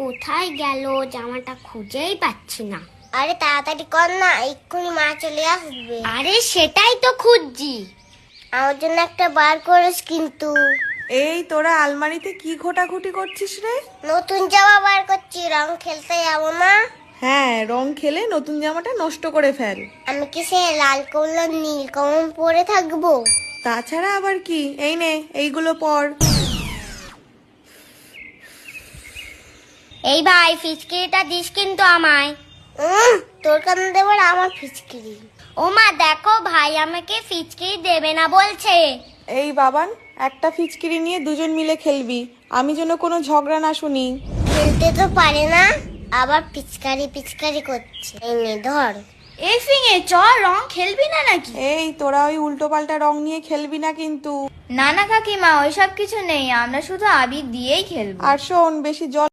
কোথায় গেল জামাটা খুঁজেই পাচ্ছি না। আরে তাড়াতাড়ি কর না, এক্ষুনি মা চলে আসবে। আরে সেটাই তো খুঁজছি। আমার জন্য একটা বার করিস কিন্তু। এই তোরা আলমারিতে কি ঘোটাঘুটি করছিস রে? নতুন জামা বার করছি, রং খেলতে যাবো না? হ্যাঁ, রং খেলে নতুন জামাটা নষ্ট করে ফেল। আমি কি সে লাল কমলা নীল কমল পরে থাকবো? তাছাড়া আবার কি, এই নে এইগুলো পর। এই ভাই ফিচকিরিটা দিস কিন্তু আমায়। তোর কান দেবার আমার ফিচকিরি। ও মা দেখো ভাই আমাকে ফিচকিরি দেবে না বলছে। এই বাবান, একটা ফিচকিরি নিয়ে দুজন মিলে খেলবি, আমি যেন কোনো ঝগড়া না শুনি। খেলতে তো পারে না, আবার পিচকারি পিচকারি করছে। এই নে ধর। এই ফিঙে চ, রং খেলবি না নাকি? এই তোরা ওই উল্টো পাল্টা রং নিয়ে খেলবি না কিন্তু। না না কাকিমা, ওইসব কিছু নেই, আমরা শুধু আবির দিয়েই খেলবো। আর শোন, বেশি জল